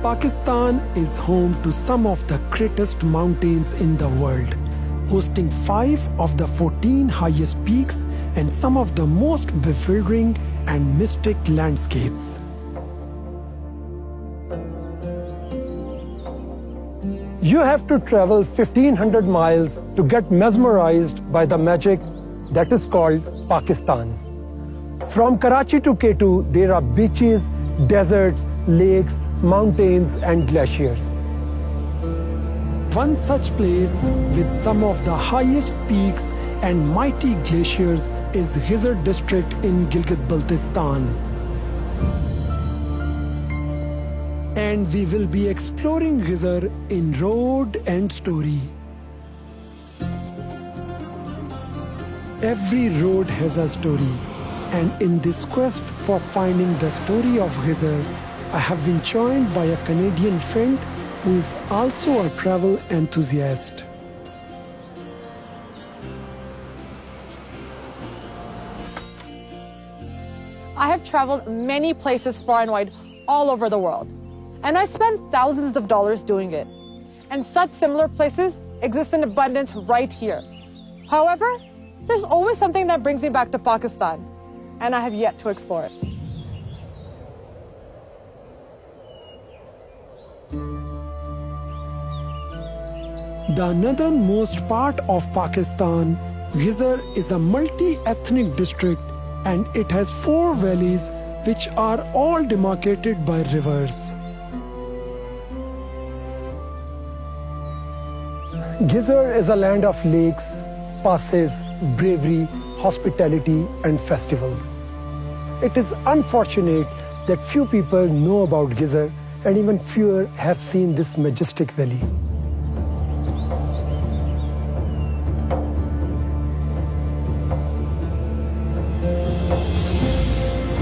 Pakistan is home to some of the greatest mountains in the world, hosting 5 of the 14 highest peaks and some of the most bewildering and mystic landscapes. You have to travel 1500 miles to get mesmerized by the magic that is called Pakistan. From Karachi to K2, there are beaches, deserts, lakes, mountains and glaciers. One such place with some of the highest peaks and mighty glaciers is Gizar district in Gilgit-Baltistan. And we will be exploring Gizar in road and story. Every road has a story, and in this quest for finding the story of Gizar, I have been joined by a Canadian friend who is also a travel enthusiast. I have traveled many places far and wide all over the world, and I spent thousands of dollars doing it. And such similar places exist in abundance right here. However, there's always something that brings me back to Pakistan, and I have yet to explore it. The northernmost part of Pakistan, Gizar is a multi-ethnic district, and it has 4 valleys which are all demarcated by rivers. Gizar is a land of lakes, passes, bravery, hospitality and festivals. It is unfortunate that few people know about Gizar, and even fewer have seen this majestic valley.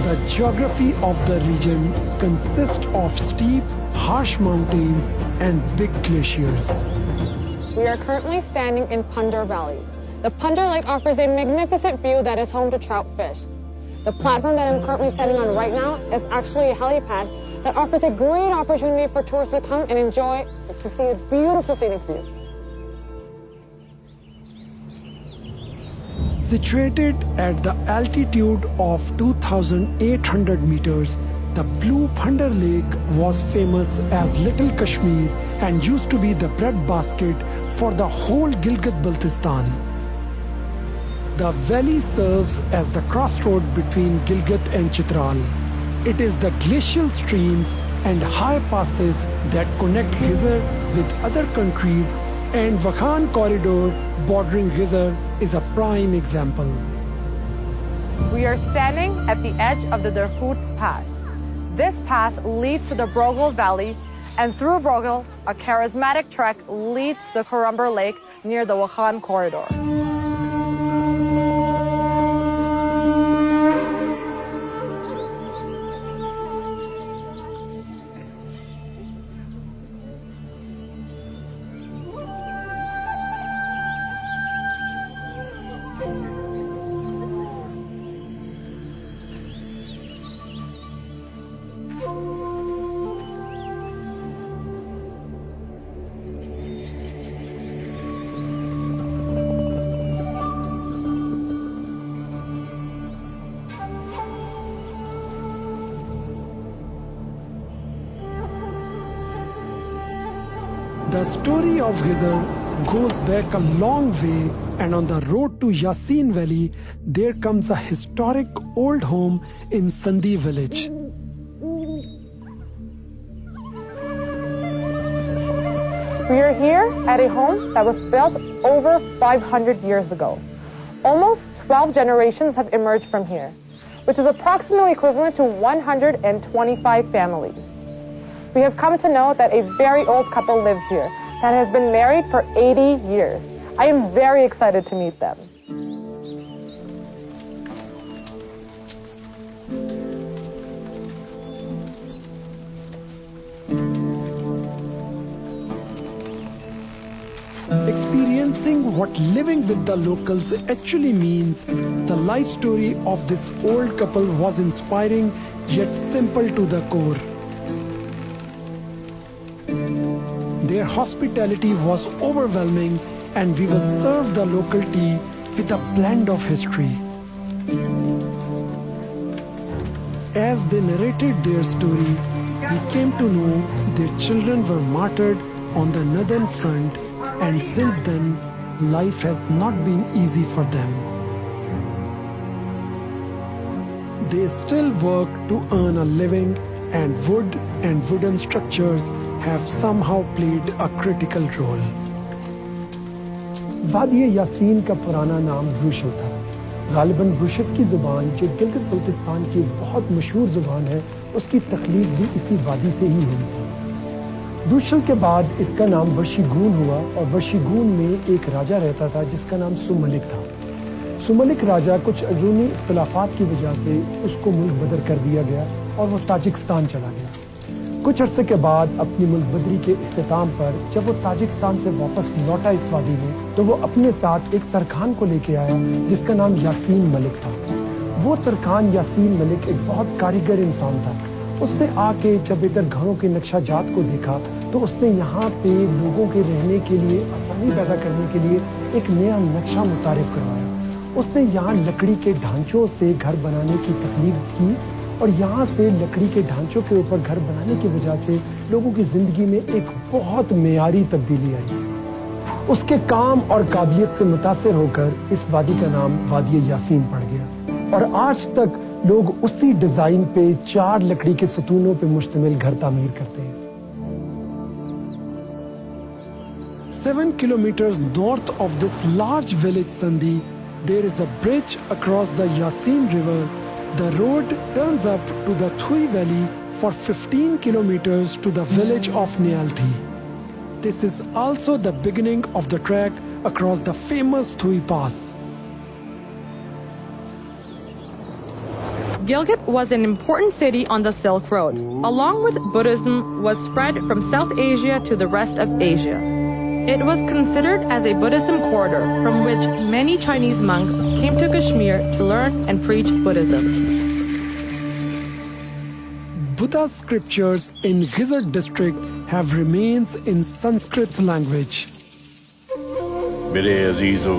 The geography of the region consists of steep, harsh mountains and big glaciers. We are currently standing in Pandar Valley. The Pandar Lake offers a magnificent view that is home to trout fish. The platform that I'm currently standing on right now is actually a helipad that offers a great opportunity for tourists to come and enjoy to see a beautiful scenic view. Situated at the altitude of 2,800 meters, the Blue Pandar Lake was famous as Little Kashmir and used to be the breadbasket for the whole Gilgit-Baltistan. The valley serves as the crossroad between Gilgit and Chitral. It is the glacial streams and high passes that connect Gizar with other countries, and Wakhan corridor bordering Gizar is a prime example. We are standing at the edge of the Darkut Pass. This pass leads to the Brogel Valley, and through Brogel, a charismatic trek leads to the Kurumbar Lake near the Wakhan corridor. The story of Gizar goes back a long way, and on the road to Yasin Valley, there comes a historic old home in Sandhi village. We are here at a home that was built over 500 years ago. Almost 12 generations have emerged from here, which is approximately equivalent to 125 families. We have come to know that a very old couple lives here that has been married for 80 years. I am very excited to meet them. Experiencing what living with the locals actually means, the life story of this old couple was inspiring yet simple to the core. Their hospitality was overwhelming, and we were served the local tea with a blend of history. As they narrated their story, we came to know their children were martyred on the northern front, and since then, life has not been easy for them. They still work to earn a living, and wood and wooden structures have somehow played a critical role. वादी यासीन का पुराना नाम ब्रूशल था। गालिबन ब्रूशस की ज़ुबान, जो गिलगित बल्तिस्तान की बहुत मशहूर ज़ुबान है, उसकी तख्लीक भी इसी वादी से ही हुई थी। ब्रूशल के बाद इसका नाम वर्शीगून हुआ, और वर्शीगून में एक राजा रहता था जिसका नाम सुमलिक था। सुमलिक राजा कुछ अंदरूनी इख्तिलाफात की वजह से उसको मुल्क बदर कर दिया गया और वो ताजिकिस्तान चला गया। कुछ अरसे के बाद अपनी मुल्क बदरी के इख्तिताम पर जब वो ताजिकिस्तान से वापस लौटा इस वादी में, तो वो अपने साथ एक तरखान को लेके आया जिसका नाम यासीन मलिक था। वो तरखान यासीन मलिक एक बहुत कारीगर इंसान था। उसने आके जब इधर घरों के नक्शा-जात को देखा, तो उसने यहाँ पे लोगों के रहने के लिए आसानी पैदा करने के लिए एक नया नक्शा मुतारिफ करवाया। उसने यहाँ लकड़ी के ढांचों से घर बनाने की तकनीक की, और यहाँ से लकड़ी के ढांचों के ऊपर घर बनाने की वजह से लोगों की जिंदगी में एक बहुत मेयारी तब्दीली आई। उसके काम और काबिलियत से मुतासिर होकर इस वादी का नाम वादी यासीन पड़ गया, और आज तक लोग उसी डिजाइन पे 4 लकड़ी के सतूनों पे मुश्तमिल घर तामीर करते हैं। 7 kilometers north of this large village Sandhi, there is a bridge across the Yasin River. The road turns up to the Thui Valley for 15 kilometers to the village of Nialthi. This is also the beginning of the trek across the famous Thui Pass. Gilgit was an important city on the Silk Road. Along with Buddhism, was spread from South Asia to the rest of Asia. It was considered as a Buddhism corridor from which many Chinese monks came to Kashmir to learn and preach Buddhism. Buddha's scriptures in Gizar district have remains in Sanskrit language. मेरे अजीजों,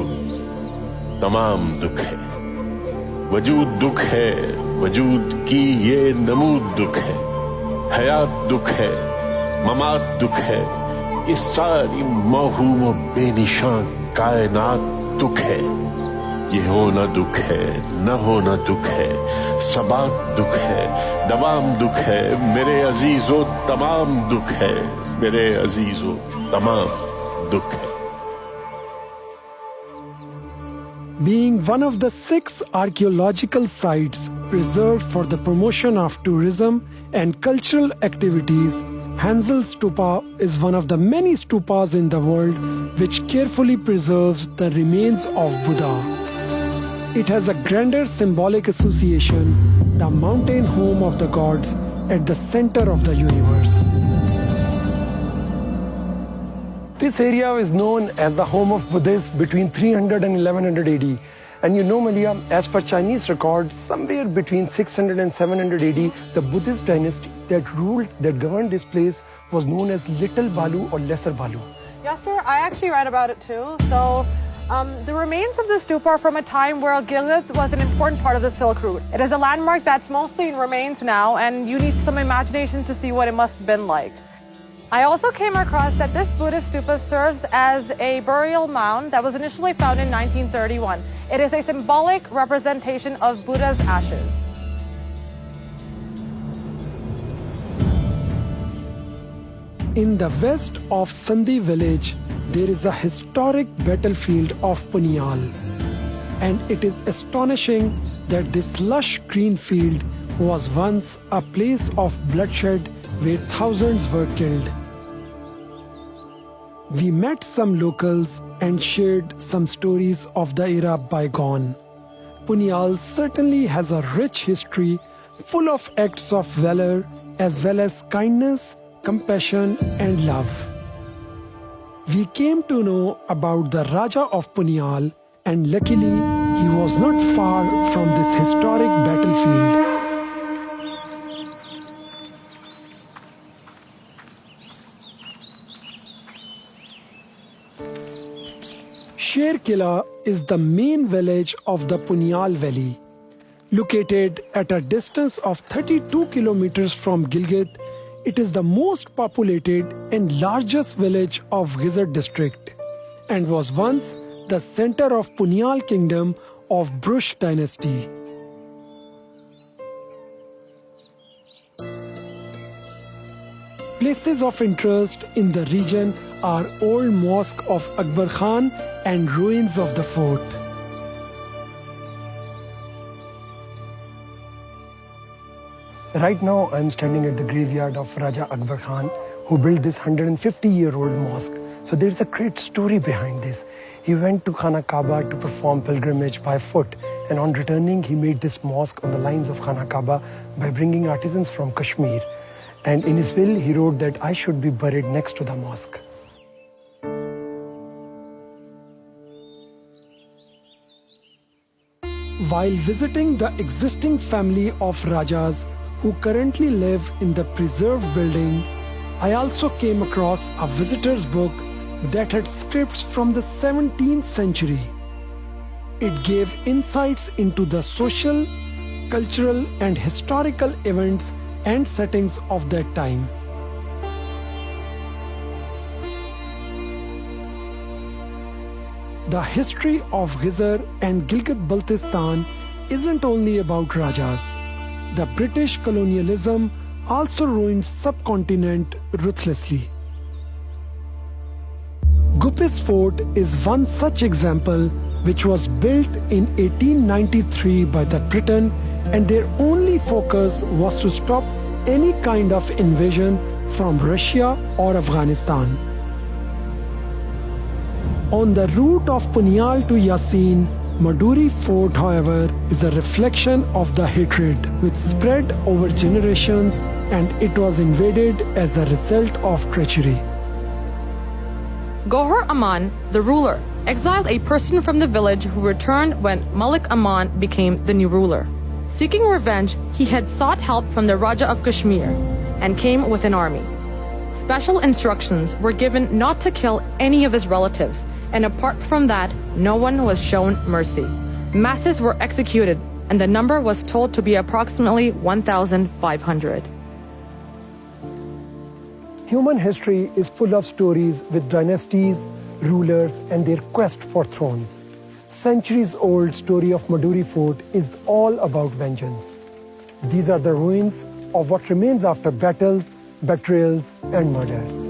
तमाम दुख है, वजूद दुख है, वजूद की ये नमूद दुख है, हयात दुख है, ममात दुख है, ये सारी मौहूम और बेनिशान कायनात दुख है। ये होना दुख है, न होना दुख है, सबात दुख है, दवाम दुख है। मेरे अजीजों, तमाम दुख है, मेरे अजीजों, तमाम दुख है। Being one of the 6 archaeological sites preserved for the promotion of tourism and cultural activities, Hansel Stupa is one of the many stupas in the world which carefully preserves the remains of Buddha. It has a grander symbolic association, the mountain home of the gods at the center of the universe. This area is known as the home of Buddhists between 300 and 1100 AD. And you know, Malia, as per Chinese records, somewhere between 600 and 700 AD, the Buddhist dynasty that governed this place was known as Little Balu or Lesser Balu. Yes, sir. I actually read about it too. So, the remains of the stupa are from a time where Gilgit was an important part of the Silk Route. It is a landmark that's mostly in remains now, and you need some imagination to see what it must have been like. I also came across that this Buddhist stupa serves as a burial mound that was initially found in 1931. It is a symbolic representation of Buddha's ashes. In the west of Sandhi village, there is a historic battlefield of Punial. And it is astonishing that this lush green field was once a place of bloodshed where thousands were killed. We met some locals and shared some stories of the era bygone. Punial certainly has a rich history full of acts of valor as well as kindness, compassion and love. We came to know about the Raja of Punial, and luckily he was not far from this historic battlefield. Sher Kila is the main village of the Punyal Valley. Located at a distance of 32 kilometers from Gilgit, it is the most populated and largest village of Gizar district and was once the center of Punyal kingdom of Brush dynasty. Places of interest in the region are old mosque of Akbar Khan and ruins of the fort. Right now, I'm standing at the graveyard of Raja Akbar Khan, who built this 150-year-old mosque. So there's a great story behind this. He went to Khana Kaaba to perform pilgrimage by foot, and on returning, he made this mosque on the lines of Khana Kaaba by bringing artisans from Kashmir. And in his will, he wrote that I should be buried next to the mosque. While visiting the existing family of Rajas who currently live in the preserved building, I also came across a visitor's book that had scripts from the 17th century. It gave insights into the social, cultural, and historical events and settings of that time. The history of Gizar and Gilgit-Baltistan isn't only about Rajas. The British colonialism also ruined subcontinent ruthlessly. Gupis Fort is one such example, which was built in 1893 by the Britain, and their only focus was to stop any kind of invasion from Russia or Afghanistan. On the route of Punyal to Yasin, Maduri Fort, however, is a reflection of the hatred which spread over generations, and it was invaded as a result of treachery. Gohar Aman, the ruler, exiled a person from the village who returned when Malik Aman became the new ruler. Seeking revenge, he had sought help from the Raja of Kashmir and came with an army. Special instructions were given not to kill any of his relatives, and apart from that, no one was shown mercy. Masses were executed, and the number was told to be approximately 1,500. Human history is full of stories with dynasties, rulers, and their quest for thrones. Centuries-old story of Maduri Fort is all about vengeance. These are the ruins of what remains after battles, betrayals, and murders.